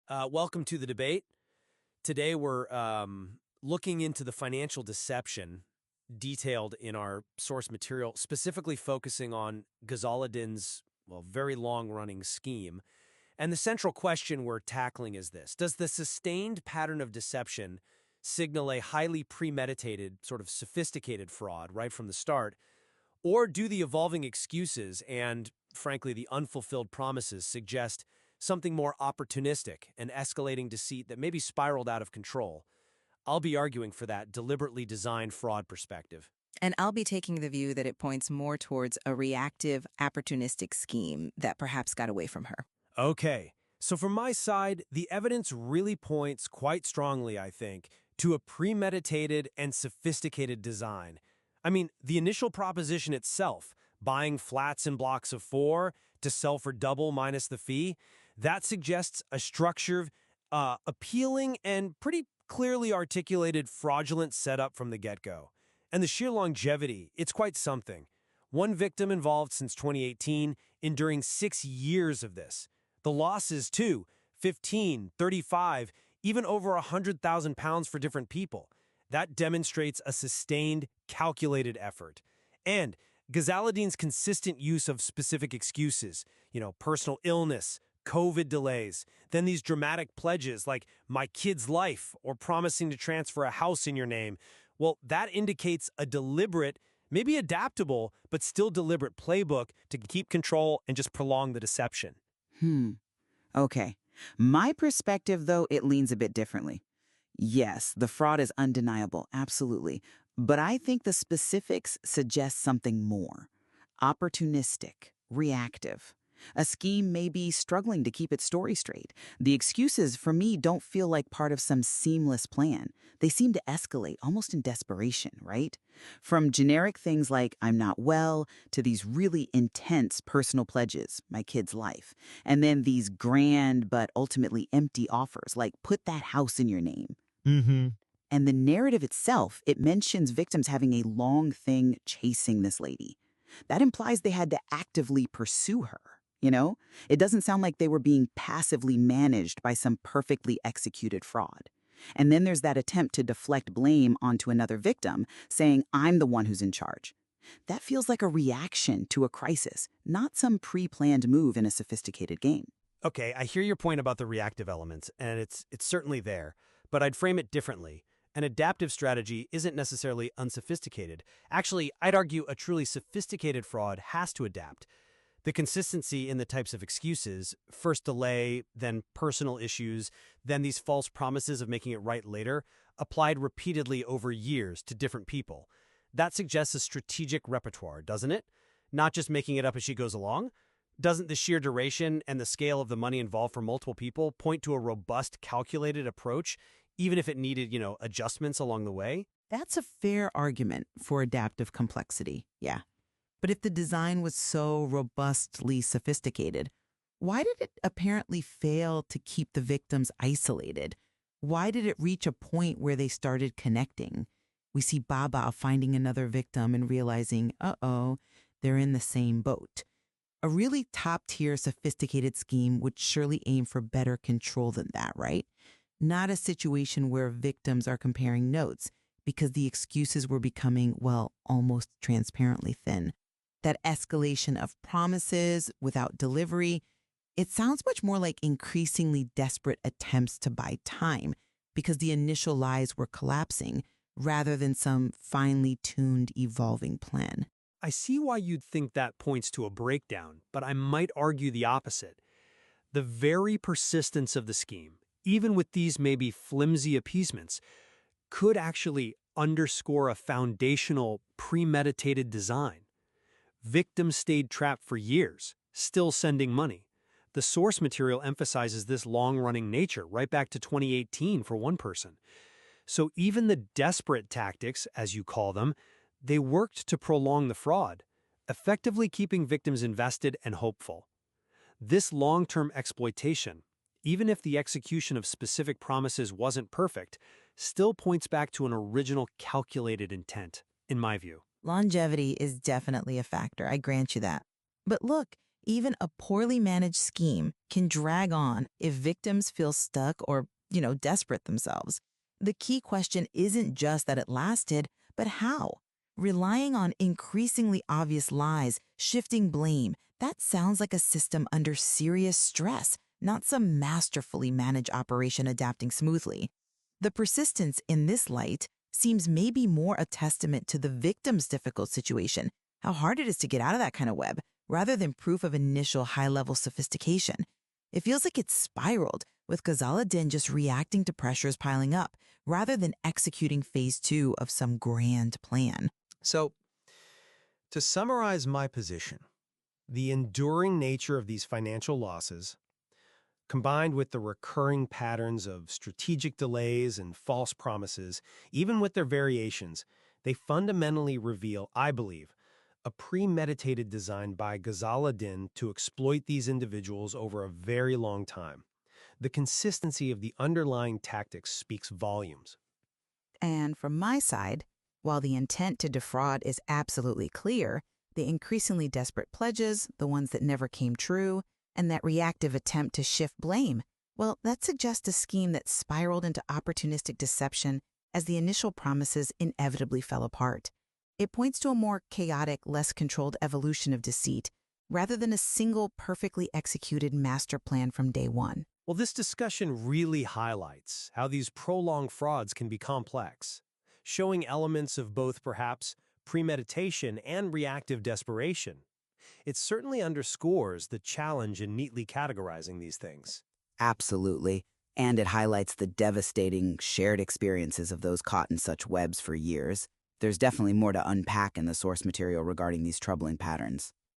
Welcome to the debate. Today we're looking into the financial deception detailed in our source material, specifically focusing on Ghazala Din's, very long-running scheme. And the central question we're tackling is this: does the sustained pattern of deception signal a highly premeditated, sort of sophisticated fraud right from the start, or do the evolving excuses and, frankly, the unfulfilled promises suggest something more opportunistic and escalating deceit that maybe spiraled out of control? I'll be arguing for that deliberately designed fraud perspective. And I'll be taking the view that it points more towards a reactive, opportunistic scheme that perhaps got away from her. Okay, so from my side, the evidence really points quite strongly, I think, to a premeditated and sophisticated design. I mean, the initial proposition itself, buying flats in blocks of 4 to sell for double minus the fee, that suggests a structured, appealing, and pretty clearly articulated fraudulent setup from the get-go. And the sheer longevity, it's quite something. One victim involved since 2018, enduring 6 years of this. The losses, too, 15, 35, even over £100,000 for different people. That demonstrates a sustained, calculated effort. And Ghazala Din's consistent use of specific excuses, personal illness, COVID delays, then these dramatic pledges like my kid's life or promising to transfer a house in your name, that indicates a deliberate, maybe adaptable, but still deliberate playbook to keep control and just prolong the deception. Okay. My perspective, though, it leans a bit differently. Yes, the fraud is undeniable, absolutely. But I think the specifics suggest something more. Opportunistic, reactive. A scheme may be struggling to keep its story straight. The excuses, for me, don't feel like part of some seamless plan. They seem to escalate, almost in desperation, right? From generic things like, I'm not well, to these really intense personal pledges, my kid's life. And then these grand but ultimately empty offers, like put that house in your name. And the narrative itself, it mentions victims having a long thing chasing this lady. That implies they had to actively pursue her. It doesn't sound like they were being passively managed by some perfectly executed fraud. And then there's that attempt to deflect blame onto another victim, saying, I'm the one who's in charge. That feels like a reaction to a crisis, not some pre-planned move in a sophisticated game. Okay, I hear your point about the reactive elements, and it's certainly there, but I'd frame it differently. An adaptive strategy isn't necessarily unsophisticated. Actually, I'd argue a truly sophisticated fraud has to adapt. The consistency in the types of excuses, first delay, then personal issues, then these false promises of making it right later, applied repeatedly over years to different people. That suggests a strategic repertoire, doesn't it? Not just making it up as she goes along? Doesn't the sheer duration and the scale of the money involved for multiple people point to a robust, calculated approach, even if it needed, adjustments along the way? That's a fair argument for adaptive complexity, yeah. But if the design was so robustly sophisticated, why did it apparently fail to keep the victims isolated? Why did it reach a point where they started connecting? We see Baba finding another victim and realizing, they're in the same boat. A really top-tier sophisticated scheme would surely aim for better control than that, right? Not a situation where victims are comparing notes because the excuses were becoming, almost transparently thin. That escalation of promises without delivery, it sounds much more like increasingly desperate attempts to buy time because the initial lies were collapsing rather than some finely tuned, evolving plan. I see why you'd think that points to a breakdown, but I might argue the opposite. The very persistence of the scheme, even with these maybe flimsy appeasements, could actually underscore a foundational, premeditated design. Victims stayed trapped for years, still sending money. The source material emphasizes this long-running nature, right back to 2018 for one person. So even the desperate tactics, as you call them, they worked to prolong the fraud, effectively keeping victims invested and hopeful. This long-term exploitation, even if the execution of specific promises wasn't perfect, still points back to an original calculated intent, in my view. Longevity is definitely a factor, I grant you that. But look, Even a poorly managed scheme can drag on if victims feel stuck or, desperate themselves. The key question isn't just that it lasted, but how. Relying on increasingly obvious lies, shifting blame, that sounds like a system under serious stress, not some masterfully managed operation adapting smoothly. The persistence in this light seems maybe more a testament to the victim's difficult situation, how hard it is to get out of that kind of web, rather than proof of initial high-level sophistication. It feels like it's spiraled, with Ghazala Din just reacting to pressures piling up, rather than executing phase 2 of some grand plan. So, to summarize my position, the enduring nature of these financial losses, combined with the recurring patterns of strategic delays and false promises, even with their variations, they fundamentally reveal, I believe, a premeditated design by Ghazala Din to exploit these individuals over a very long time. The consistency of the underlying tactics speaks volumes. And from my side, while the intent to defraud is absolutely clear, the increasingly desperate pledges, the ones that never came true, and that reactive attempt to shift blame, well, that suggests a scheme that spiraled into opportunistic deception as the initial promises inevitably fell apart. It points to a more chaotic, less controlled evolution of deceit, rather than a single perfectly executed master plan from day one. Well, this discussion really highlights how these prolonged frauds can be complex, showing elements of both perhaps premeditation and reactive desperation. It certainly underscores the challenge in neatly categorizing these things. Absolutely. And it highlights the devastating shared experiences of those caught in such webs for years. There's definitely more to unpack in the source material regarding these troubling patterns.